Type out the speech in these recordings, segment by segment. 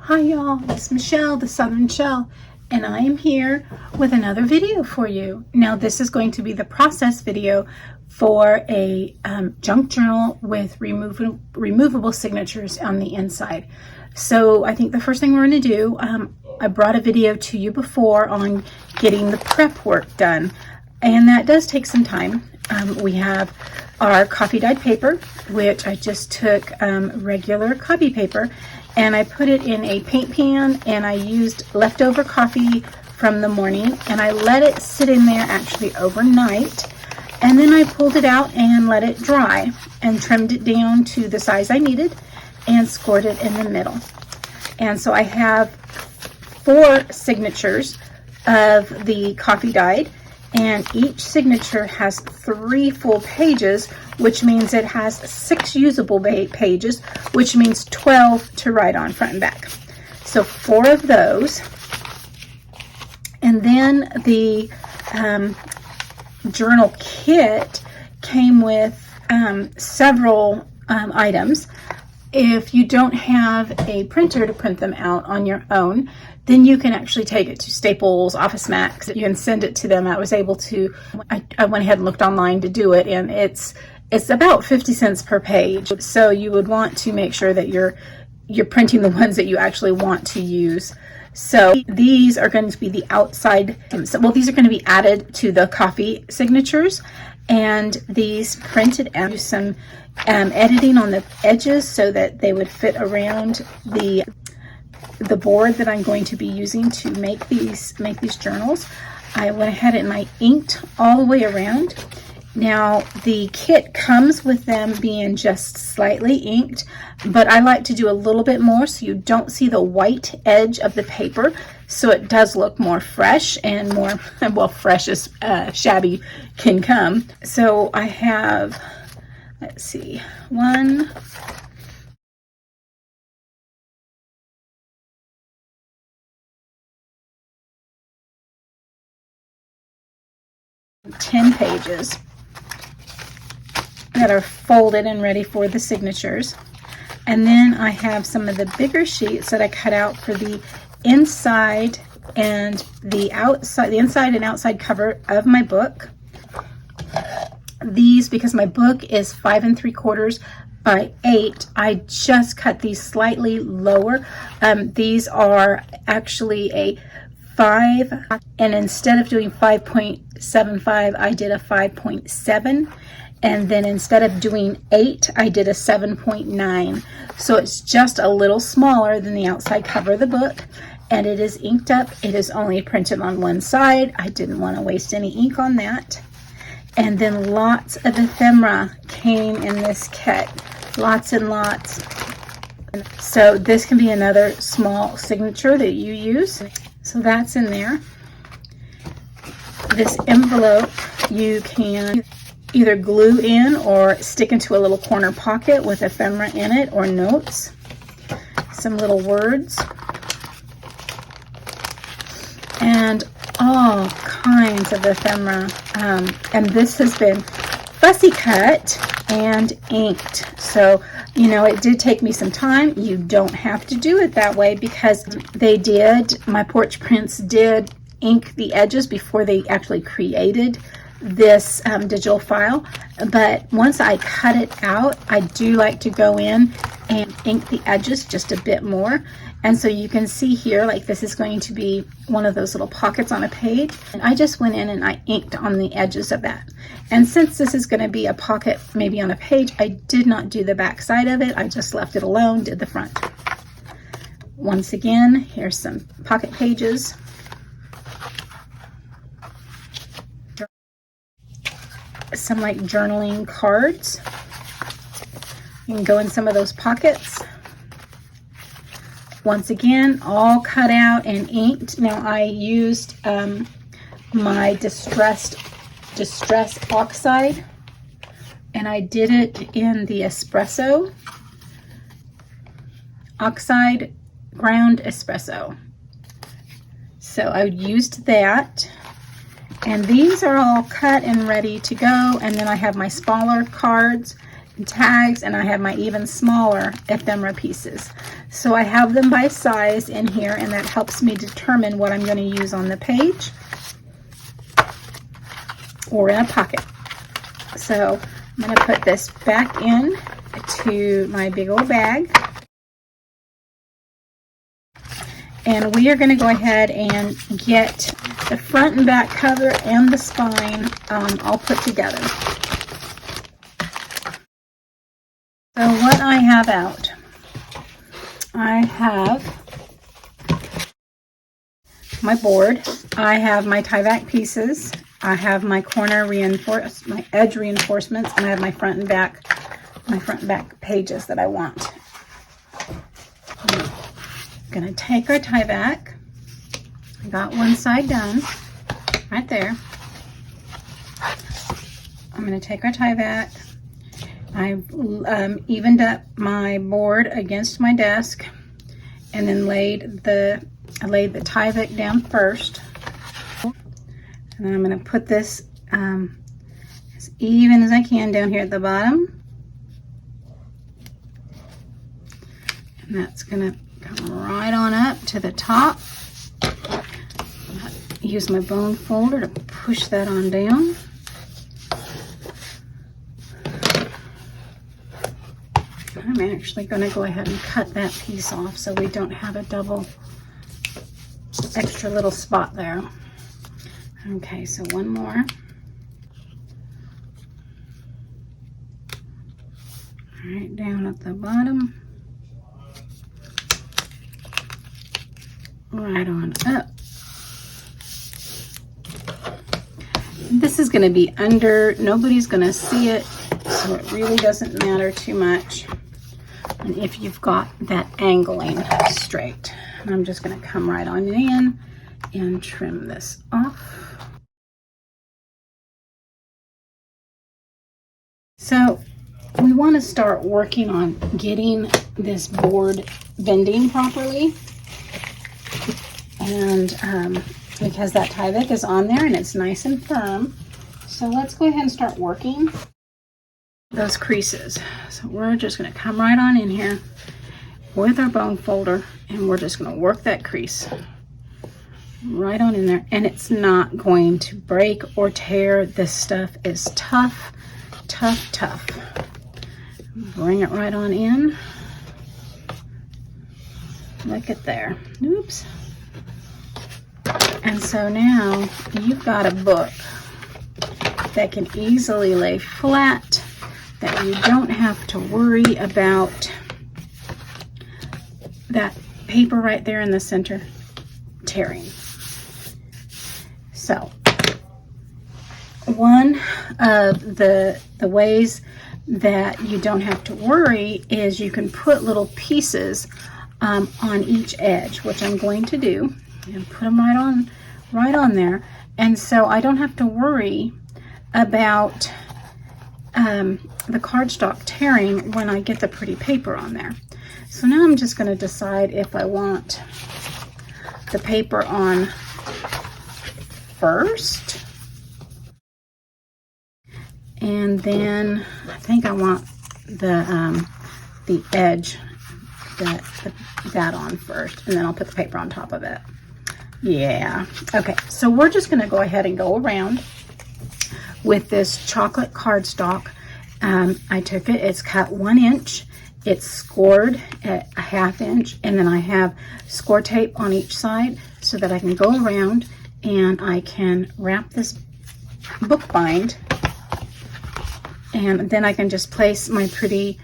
Hi y'all, it's Michelle, the Southern Shell, and I am here with another video for you. Now this is going to be the process video for a junk journal with removable signatures on the inside. So I think the first thing we're going to do, I brought a video to you before on getting the prep work done, and that does take some time. We have our coffee dyed paper, which I just took regular copy paper and I put it in a paint pan, and I used leftover coffee from the morning and I let it sit in there actually overnight, and then I pulled it out and let it dry and trimmed it down to the size I needed and scored it in the middle. And so I have 4 signatures of the coffee dyed, and each signature has 3 full pages, which means it has 6 usable pages, which means 12 to write on front and back. So 4 of those. And then the journal kit came with several items. If you don't have a printer to print them out on your own, then you can actually take it to Staples, Office Max. You can send it to them. I was able to, I went ahead and looked online to do it, and it's about 50 cents per page. So you would want to make sure that you're printing the ones that you actually want to use. So these are going to be the outside, well, these are going to be added to the coffee signatures, and these printed out. Use some editing on the edges so that they would fit around the board that I'm going to be using to make these journals. I went ahead and I inked all the way around. Now the kit comes with them being just slightly inked, but I like to do a little bit more so you don't see the white edge of the paper, so it does look more fresh and more, well, fresh as shabby can come. So I have, let's see, 1, 10 pages that are folded and ready for the signatures. And then I have some of the bigger sheets that I cut out for the inside and the outside, the inside and outside cover of my book. These, because my book is 5 3/4 by 8, I just cut these slightly lower. These are actually a 5, and instead of doing 5.75, I did a 5.7, and then instead of doing 8, I did a 7.9. So it's just a little smaller than the outside cover of the book, and it is inked up. It is only printed on one side. I didn't want to waste any ink on that. And then lots of ephemera came in this kit, lots and lots. So this can be another small signature that you use. So that's in there. This envelope you can either glue in or stick into a little corner pocket with ephemera in it or notes. Some little words. And all kinds of ephemera. And this has been fussy cut and inked. So, you know, it did take me some time. You don't have to do it that way because they did, my Porch prints did ink the edges before they actually created this digital file. But once I cut it out, I do like to go in and ink the edges just a bit more. And so you can see here, like this is going to be one of those little pockets on a page. And I just went in and I inked on the edges of that. And since this is going to be a pocket maybe on a page, I did not do the back side of it. I just left it alone, did the front. Once again, here's some pocket pages. Some like journaling cards. You can go in some of those pockets. Once again, all cut out and inked. Now I used my distress oxide, and I did it in the espresso, oxide ground espresso. So I used that, and these are all cut and ready to go. And then I have my smaller cards, tags, and I have my even smaller ephemera pieces. So I have them by size in here, and that helps me determine what I'm going to use on the page or in a pocket. So I'm going to put this back in to my big old bag. And we are going to go ahead and get the front and back cover and the spine all put together. So what I have out, I have my board, I have my Tyvek pieces, I have my corner my edge reinforcements, and I have my front and back pages that I want. I'm gonna take our Tyvek. I got one side done right there. I'm gonna take our Tyvek. I've evened up my board against my desk, and then laid the Tyvek down first. And then I'm going to put this as even as I can down here at the bottom. And that's going to come right on up to the top. Use my bone folder to push that on down. I'm actually going to go ahead and cut that piece off so we don't have a double extra little spot there. Okay, so one more. All right, down at the bottom. Right on up. This is going to be under, nobody's going to see it, so it really doesn't matter too much. And if you've got that angling straight, and I'm just going to come right on in and trim this off. So we want to start working on getting this board bending properly, and because that Tyvek is on there and it's nice and firm. So let's go ahead and start working those creases. So we're just going to come right on in here with our bone folder, and we're just going to work that crease right on in there, and it's not going to break or tear. This stuff is tough, tough, tough. Bring it right on in. Look at there. Oops. And so now you've got a book that can easily lay flat, that you don't have to worry about that paper right there in the center tearing. So one of the ways that you don't have to worry is you can put little pieces on each edge, which I'm going to do, and put them right on there. And so I don't have to worry about the cardstock tearing when I get the pretty paper on there. So now I'm just going to decide if I want the paper on first, and then I think I want the edge that on first, and then I'll put the paper on top of it. Yeah. Okay, so we're just going to go ahead and go around with this chocolate cardstock. I took it, it's cut 1 inch, it's scored at a 1/2 inch, and then I have Scoretape on each side so that I can go around and I can wrap this book bind, and then I can just place my pretty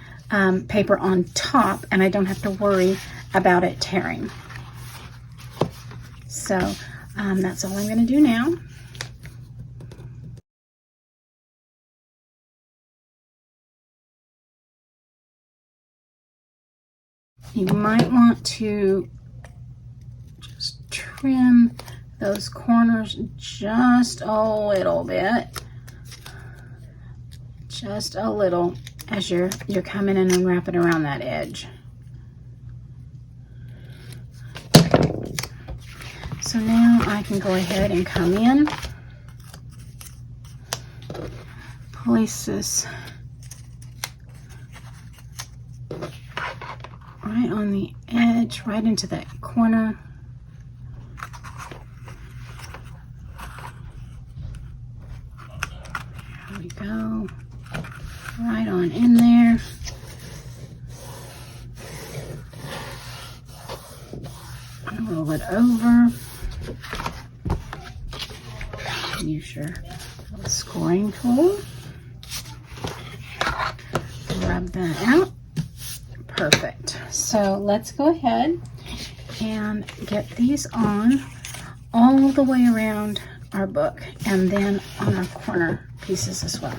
paper on top, and I don't have to worry about it tearing. So that's all I'm going to do now. You might want to just trim those corners just a little bit, just a little, as you're coming in and wrapping around that edge. So now I can go ahead and come in, place this right on the edge, right into that corner. There we go. Right on in there. Roll it over. Use your little scoring tool. Rub that out. Perfect. So let's go ahead and get these on all the way around our book and then on our corner pieces as well.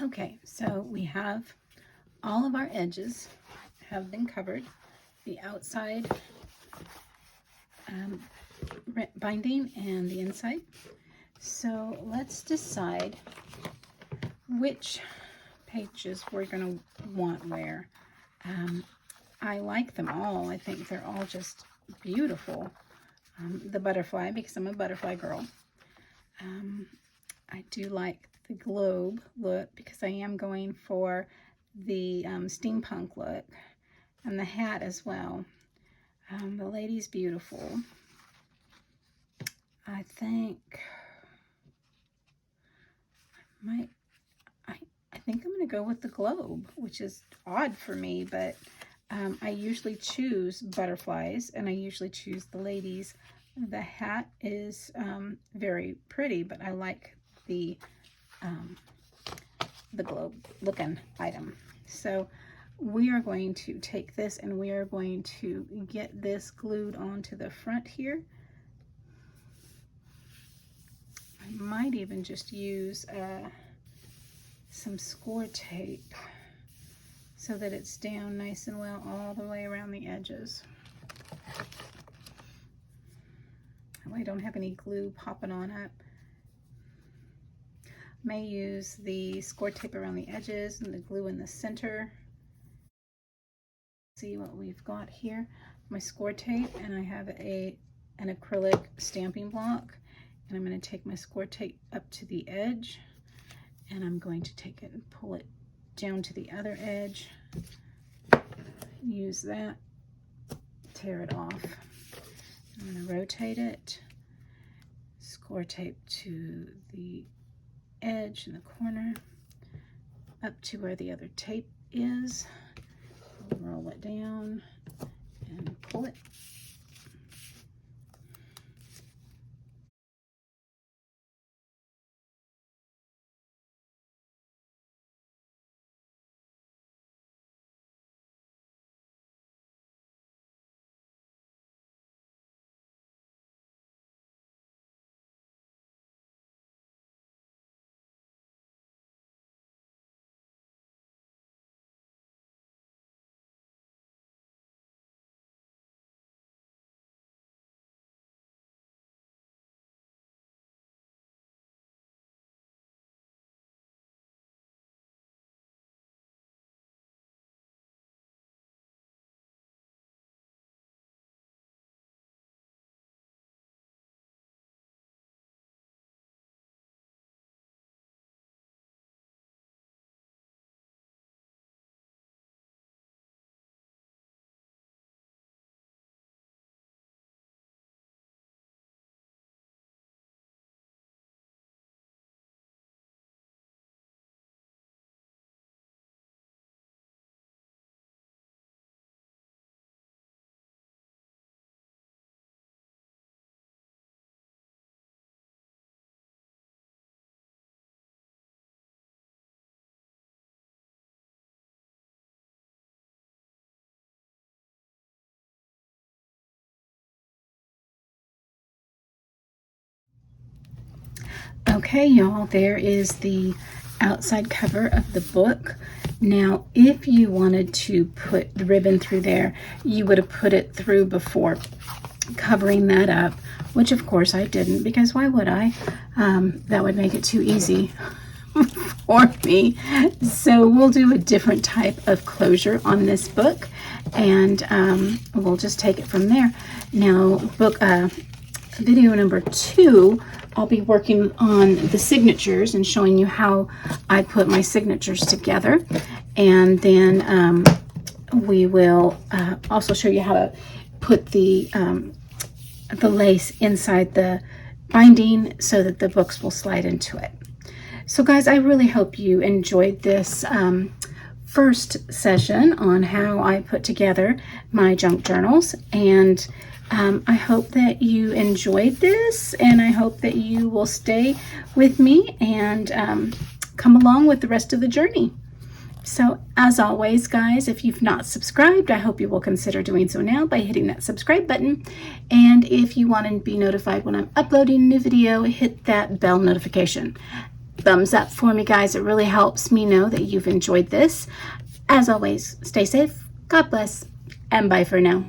Okay, so we have all of our edges have been covered. The outside binding and the inside. So let's decide which pages we're going to want where. I like them all. I think they're all just beautiful. The butterfly, because I'm a butterfly girl. I do like the globe look because I am going for the steampunk look, and the hat as well. The lady's beautiful. I think I think I'm going to go with the globe, which is odd for me, but I usually choose butterflies, and I usually choose the ladies. The hat is very pretty, but I like the globe looking item. So we are going to take this and we are going to get this glued onto the front here. I might even just use some Scoretape so that it's down nice and well all the way around the edges. That way I don't have any glue popping on up. May use the Scoretape around the edges and the glue in the center. See what we've got here. My Scoretape, and I have an acrylic stamping block, and I'm going to take my Scoretape up to the edge, and I'm going to take it and pull it down to the other edge. Use that, tear it off. I'm going to rotate it, Scoretape to the edge in the corner, up to where the other tape is. Roll it down and pull it. Okay, y'all, there is the outside cover of the book. Now, if you wanted to put the ribbon through there, you would have put it through before covering that up, which of course I didn't, because why would I? That would make it too easy for me. So we'll do a different type of closure on this book, and we'll just take it from there. Now, video number 2, I'll be working on the signatures and showing you how I put my signatures together, and then we will also show you how to put the lace inside the binding so that the books will slide into it. So guys, I really hope you enjoyed this first session on how I put together my junk journals, and I hope that you enjoyed this, and I hope that you will stay with me and come along with the rest of the journey. So as always, guys, if you've not subscribed, I hope you will consider doing so now by hitting that subscribe button. And if you want to be notified when I'm uploading a new video, hit that bell notification. Thumbs up for me, guys. It really helps me know that you've enjoyed this. As always, stay safe, God bless, and bye for now.